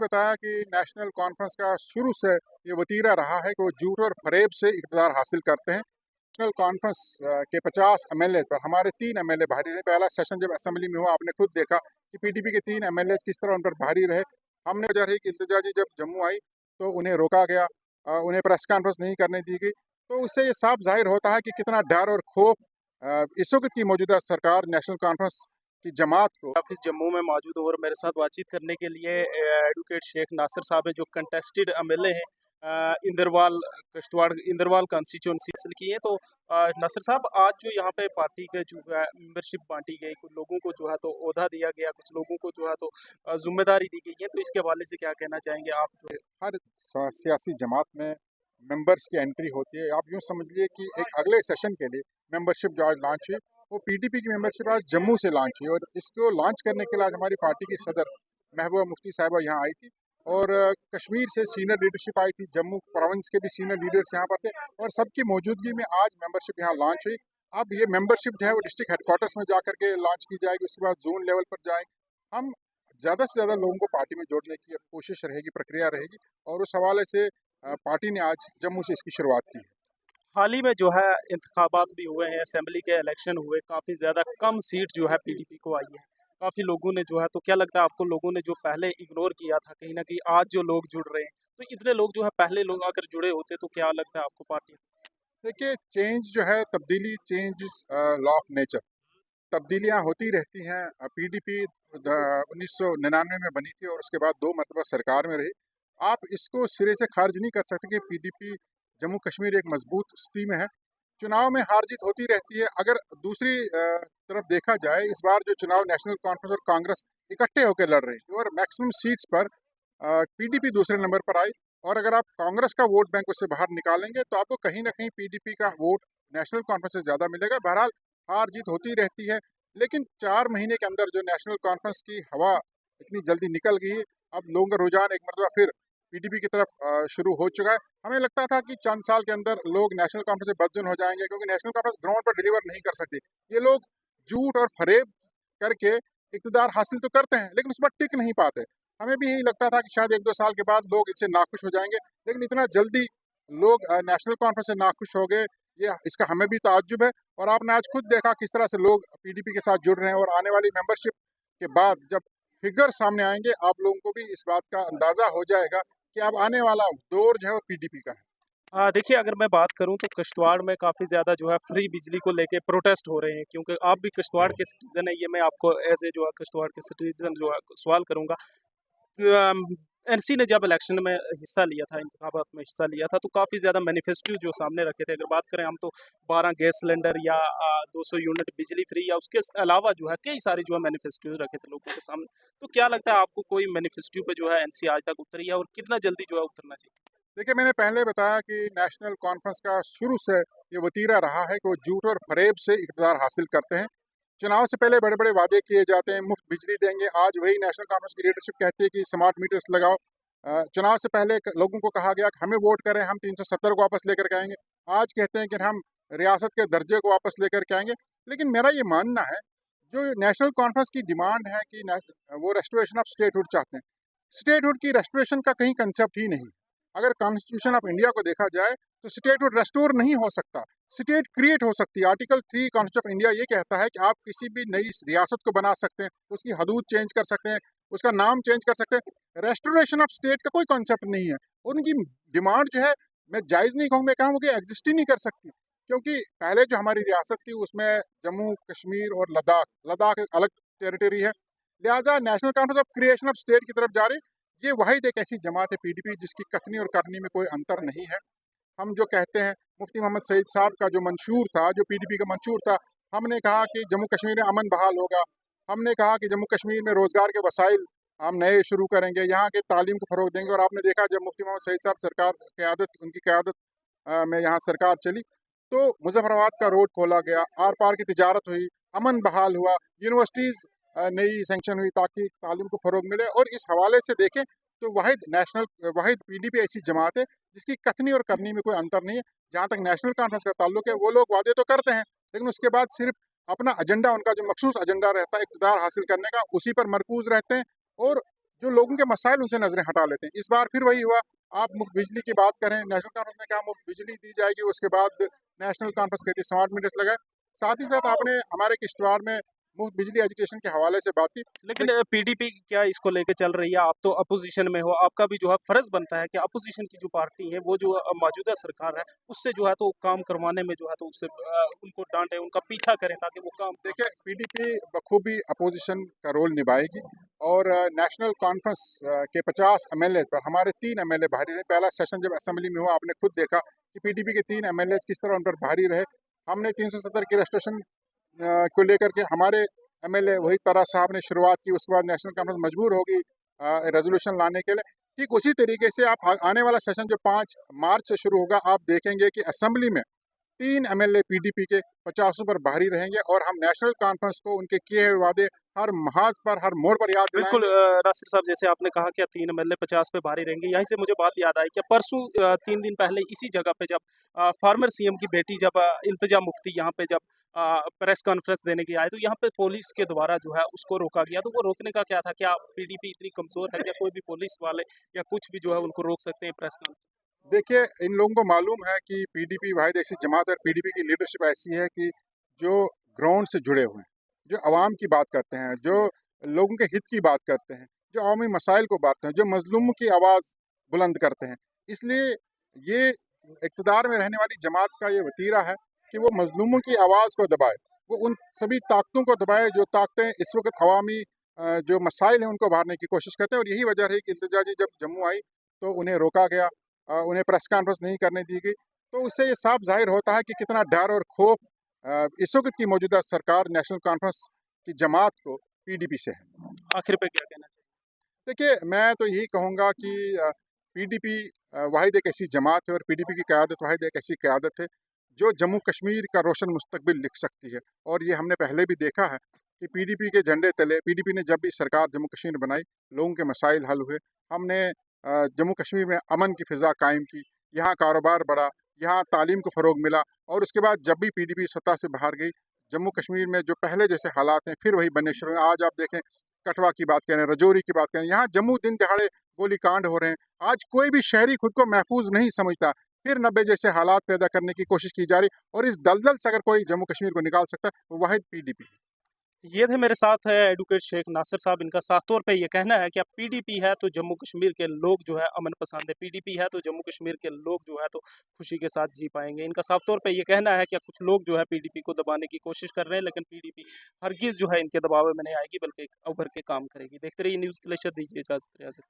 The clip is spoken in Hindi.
बताया कि नेशनल कॉन्फ्रेंस का शुरू से ये वतीरा रहा है कि वो झूठ और फरेब से इक़्तिदार हासिल करते हैं। नेशनल कॉन्फ्रेंस के 50 एमएलए पर हमारे 3 एमएलए भारी रहे। पहला सेशन जब असेंबली में हुआ, आपने खुद देखा कि पीडीपी के 3 एमएलए किस तरह उन पर भारी रहे। हमने वजह रही कि इंतजा जी जब जम्मू आई तो उन्हें रोका गया, उन्हें प्रेस कॉन्फ्रेंस नहीं करने दी गई। तो उससे ये साफ जाहिर होता है कि कितना डर और खौफ इस वक्त की मौजूदा सरकार नेशनल कॉन्फ्रेंस की जमात को। ऑफिस जम्मू में मौजूद हूँ और मेरे साथ बातचीत करने के लिए एडवोकेट शेख नासिर साहब हैं जो कंटेस्टेड एमएलए हैं इंदरवाल किश्तवाड़ इंदरवाल कॉन्स्टिट्यूंसी हासिल की है। तो नासिर साहब, आज जो यहाँ पे पार्टी के जो है मेंबरशिप बांटी गई, कुछ लोगों को जो है तो ओहदा दिया गया, कुछ लोगों को जो है तो जिम्मेदारी दी गई है, तो इसके हवाले से क्या कहना चाहेंगे आप? जो हर सियासी जमात में मेंबर्स की एंट्री होती है। आप यूँ समझिए कि एक अगले सेशन के लिए मेंबरशिप जो आज लॉन्च हुई, वो पीडीपी की मेंबरशिप आज जम्मू से लॉन्च हुई और इसको लॉन्च करने के लिए आज हमारी पार्टी की सदर महबूबा मुफ्ती साहिबा यहाँ आई थी और कश्मीर से सीनियर लीडरशिप आई थी, जम्मू प्रोविंस के भी सीनियर लीडर्स यहाँ पर थे और सबकी मौजूदगी में आज मेंबरशिप यहाँ लॉन्च हुई। अब ये मेंबरशिप जो है वो डिस्ट्रिक्ट हेडक्वार्टर्स में जा करके लॉन्च की जाएगी, उसके बाद जोन लेवल पर जाएगी। हम ज़्यादा से ज़्यादा लोगों को पार्टी में जोड़ने की कोशिश रहेगी, प्रक्रिया रहेगी और उस हवाले से पार्टी ने आज जम्मू से इसकी शुरुआत की है। हाल ही में जो है इंतखाबात भी हुए हैं, असेंबली के इलेक्शन हुए, काफ़ी ज़्यादा कम सीट जो है पीडीपी को आई है। काफ़ी लोगों ने जो है, तो क्या लगता है आपको, लोगों ने जो पहले इग्नोर किया था कहीं ना कहीं आज जो लोग जुड़ रहे हैं, तो इतने लोग जो है पहले लोग अगर जुड़े होते तो क्या लगता है आपको पार्टी? देखिए, चेंज जो है, तब्दीली, change is law of nature. तब्दीलियाँ होती रहती हैं। पीडीपी 1999 में बनी थी और उसके बाद 2 मरतबा सरकार में रही। आप इसको सिरे से खारिज नहीं कर सकते कि पीडीपी जम्मू कश्मीर एक मजबूत स्थिति में है। चुनाव में हार जीत होती रहती है। अगर दूसरी तरफ देखा जाए, इस बार जो चुनाव नेशनल कॉन्फ्रेंस और कांग्रेस इकट्ठे होकर लड़ रही थी और मैक्सिमम सीट्स पर पीडीपी दूसरे नंबर पर आई और अगर आप कांग्रेस का वोट बैंक उससे बाहर निकालेंगे तो आपको कहीं ना कहीं पीडीपी का वोट नेशनल कॉन्फ्रेंस से ज़्यादा मिलेगा। बहरहाल हार जीत होती रहती है, लेकिन 4 महीने के अंदर जो नेशनल कॉन्फ्रेंस की हवा इतनी जल्दी निकल गई है, अब लोगों का रुझान एक मरतबा फिर पीडीपी की तरफ शुरू हो चुका है। हमें लगता था कि चंद साल के अंदर लोग नेशनल कॉन्फ्रेंस से बदजुन हो जाएंगे क्योंकि नेशनल कॉन्फ्रेंस ग्राउंड पर डिलीवर नहीं कर सकती। ये लोग झूठ और फरेब करके इक़्तिदार हासिल तो करते हैं, लेकिन उस पर टिक नहीं पाते। हमें भी यही लगता था कि शायद 1-2 साल के बाद लोग इससे नाखुश हो जाएंगे, लेकिन इतना जल्दी लोग नेशनल कॉन्फ्रेंस से नाखुश हो गए, ये इसका हमें भी ताज्जुब है। और आपने आज खुद देखा किस तरह से लोग पीडीपी के साथ जुड़ रहे हैं और आने वाली मेंबरशिप के बाद जब फिगर सामने आएंगे, आप लोगों को भी इस बात का अंदाजा हो जाएगा कि अब आने वाला दौर जो है वो पीडीपी का है। देखिए, अगर मैं बात करूं तो किश्तवाड़ में काफ़ी ज़्यादा जो है फ्री बिजली को लेके प्रोटेस्ट हो रहे हैं, क्योंकि आप भी किश्तवाड़ के सिटीज़न है। ये मैं आपको एज ए जो है किश्तवाड़ के सिटीज़न जो है सवाल करूंगा। एनसी ने जब इलेक्शन में हिस्सा लिया था, इंतखाबात में हिस्सा लिया था, तो काफ़ी ज़्यादा मैनिफेस्टो जो सामने रखे थे। अगर बात करें हम तो 12 गैस सिलेंडर या 200 यूनिट बिजली फ्री या उसके अलावा जो है कई सारे जो है मैनिफेस्टो रखे थे लोगों के सामने। तो क्या लगता है आपको, कोई मैनिफेस्टो पे जो है एनसी आज तक उतरी है और कितना जल्दी जो है उतरना चाहिए? देखिए, मैंने पहले बताया कि नेशनल कॉन्फ्रेंस का शुरू से ये वतीरा रहा है कि वो झूठ और फरेब से इक़्तिदार हासिल करते हैं। चुनाव से पहले बड़े बड़े वादे किए जाते हैं, मुफ्त बिजली देंगे। आज वही नेशनल कॉन्फ्रेंस की लीडरशिप कहती है कि स्मार्ट मीटर्स लगाओ। चुनाव से पहले लोगों को कहा गया कि हमें वोट करें, हम 370 को वापस लेकर के आएंगे। आज कहते हैं कि हम रियासत के दर्जे को वापस लेकर के आएंगे। लेकिन मेरा ये मानना है, जो नेशनल कॉन्फ्रेंस की डिमांड है कि वो रेस्टोरेशन ऑफ स्टेटहुड चाहते हैं, स्टेटहुड की रेस्टोरेशन का कहीं कंसेप्ट ही नहीं। अगर कॉन्स्टिट्यूशन ऑफ इंडिया को देखा जाए तो स्टेटहुड रेस्टोर नहीं हो सकता, स्टेट क्रिएट हो सकती है। आर्टिकल 3 कॉन्स्टिट्यूशन ऑफ इंडिया ये कहता है कि आप किसी भी नई रियासत को बना सकते हैं, उसकी हदूद चेंज कर सकते हैं, उसका नाम चेंज कर सकते हैं। रेस्टोरेशन ऑफ स्टेट का कोई कॉन्सेप्ट नहीं है। उनकी डिमांड जो है, मैं जायज़ नहीं कहूँगा, मैं कहूँगा कि एग्जिस्ट ही नहीं कर सकती, क्योंकि पहले जो हमारी रियासत थी उसमें जम्मू कश्मीर और लद्दाख लद्दाख एक अलग टेरिटरी है। लिहाजा national conference of creation of state की तरफ जा रही। ये वाहिद एक ऐसी जमात है पीडीपी जिसकी कथनी और करनी में कोई अंतर नहीं है। हम जो कहते हैं, मुफ्ती मोहम्मद सईद साहब का जो मंशूर था, जो पीडीपी का मंशूर था, हमने कहा कि जम्मू कश्मीर में अमन बहाल होगा। हमने कहा कि जम्मू कश्मीर में रोज़गार के वसाइल हम नए शुरू करेंगे, यहाँ के तालीम को फ़रोग देंगे। और आपने देखा जब मुफ्ती मोहम्मद सईद साहब सरकार क़यादत उनकी क़यादत में यहाँ सरकार चली, तो मुज़फ़्फ़राबाद का रोड खोला गया, आर पार की तिजारत हुई, अमन बहाल हुआ, यूनिवर्सिटीज़ नई सैंक्शन हुई ताकि तालीम को फ़रोग मिले। और इस हवाले से देखें तो वाहिद पीडीपी ऐसी जमात है जिसकी कथनी और करनी में कोई अंतर नहीं है। जहाँ तक नेशनल कॉन्फ्रेंस का ताल्लुक है, वो लोग वादे तो करते हैं, लेकिन उसके बाद सिर्फ अपना एजेंडा, उनका जो मखसूस एजेंडा रहता है इक़्तिदार हासिल करने का, उसी पर मरकूज़ रहते हैं। और जो लोगों के मसाइल उनसे नजरें हटा लेते हैं। इस बार फिर वही हुआ। आप मुफ्त बिजली की बात करें, नेशनल कॉन्फ्रेंस ने कहा मुफ्त बिजली दी जाएगी, उसके बाद नेशनल कॉन्फ्रेंस कहती है स्मार्ट मीटर्स लगाए। साथ ही साथ आपने हमारे किश्तवाड़ में मुफ्त बिजली एजुकेशन के हवाले से बात की। लेकिन पीडीपी क्या इसको लेके चल रही है? आप तो अपोजिशन में हो, आपका भी जो है फर्ज बनता है कि अपोजिशन की जो पार्टी है वो जो मौजूदा सरकार है उससे जो है तो काम करवाने में जो है तो उससे उनको डांटे, उनका पीछा करें ताकि वो काम। देखिए, पीडीपी बखूबी अपोजिशन का रोल निभाएगी और नेशनल कॉन्फ्रेंस के 50 एमएलए पर हमारे 3 एमएलए भारी रहे। पहला सेशन जब असेंबली में हुआ, आपने खुद देखा कि पीडीपी के 3 एमएलए किस तरह उन पर भारी रहे। हमने 370 की रजिस्ट्रेशन को लेकर के हमारे एमएलए वहीद परा साहब ने शुरुआत की। उसके बाद नेशनल कॉन्फ्रेंस मजबूर होगी रेजोल्यूशन लाने के लिए। ठीक उसी तरीके से आप आने वाला सेशन जो 5 मार्च से शुरू होगा, आप देखेंगे कि असेंबली में 3 एमएलए पीडीपी के 50 पर भारी रहेंगे और हम नेशनल कॉन्फ्रेंस को उनके किए हुए वादे हर महाज पर, हर मोड़ पर याद बिल्कुल दिलाएंगे। नासिर साहब, जैसे आपने कहा कि 3 एमएलए 50 पे भारी रहेंगे, यहीं से मुझे बात याद आई कि परसों 3 दिन पहले इसी जगह पे जब फॉर्मर सीएम की बेटी जब इल्तिजा मुफ्ती यहाँ पे जब प्रेस कॉन्फ्रेंस देने के आए तो यहाँ पे पुलिस के द्वारा जो है उसको रोका गया। तो वो रोकने का क्या था? क्या पीडीपी इतनी कमजोर है? क्या कोई भी पुलिस वाले या कुछ भी जो है उनको रोक सकते हैं प्रेस कॉन्फ्रेंस? देखिए, इन लोगों को मालूम है कि पीडीपी वाहिद ऐसी जमात और पीडीपी की लीडरशिप ऐसी है कि जो ग्राउंड से जुड़े हुए हैं, जो आवाम की बात करते हैं, जो लोगों के हित की बात करते हैं, जो अवामी मसाइल को बात करते हैं, जो मजलूमों की आवाज़ बुलंद करते हैं। इसलिए ये इक़्तिदार में रहने वाली जमात का ये वतीरा है कि वो मजलूमों की आवाज़ को दबाए, वो उन सभी ताकतों को दबाए जो ताकतें इस वक्त अवामी जो मसाइल हैं उनको उभारने की कोशिश करते हैं। और यही वजह रही कि इल्तिजा जी जब जम्मू आई तो उन्हें रोका गया, उन्हें प्रेस कॉन्फ्रेंस नहीं करने दी गई। तो उससे ये साफ ज़ाहिर होता है कि कितना डर और खौफ इस वक्त की मौजूदा सरकार नेशनल कॉन्फ्रेंस की जमात को पीडीपी से है। आखिर पे क्या कहना चाहिए? देखिए, मैं तो यही कहूँगा कि पीडीपी वाहिद एक ऐसी जमात है और पीडीपी की क़यादत वाहिद एक ऐसी क़यादत है जो जम्मू कश्मीर का रोशन मुस्तकबिल लिख सकती है। और ये हमने पहले भी देखा है कि पीडीपी के झंडे तले पीडीपी ने जब भी सरकार जम्मू कश्मीर में बनाई, लोगों के मसाइल हल हुए। हमने जम्मू कश्मीर में अमन की फ़िज़ा कायम की, यहाँ कारोबार बढ़ा, यहाँ तालीम को फ़रोग मिला। और उसके बाद जब भी पीडीपी सत्ता से बाहर गई, जम्मू कश्मीर में जो पहले जैसे हालात हैं फिर वही बनने शुरू हुए। आज आप देखें, कठवा की बात करें, रजौरी की बात करें, यहाँ जम्मू दिन दहाड़े गोलीकांड हो रहे हैं। आज कोई भी शहरी खुद को महफूज नहीं समझता। फिर 90 जैसे हालात पैदा करने की कोशिश की जा रही। और इस दलदल से अगर कोई जम्मू कश्मीर को निकाल सकता है वो वाहिद पीडीपी। ये थे मेरे साथ है एडवोकेट शेख नासिर साहब। इनका साफ तौर पे ये कहना है कि अब पीडीपी है तो जम्मू कश्मीर के लोग जो है अमन पसंद है, पीडीपी है तो जम्मू कश्मीर के लोग जो है तो खुशी के साथ जी पाएंगे। इनका साफ तौर पे ये कहना है कि कुछ लोग जो है पीडीपी को दबाने की कोशिश कर रहे हैं, लेकिन पीडीपी हरगिज जो है इनके दबाव में नहीं आएगी बल्कि उभर के काम करेगी। देखते रहिए न्यूज़ फ्लैशर। दीजिए इजाजत।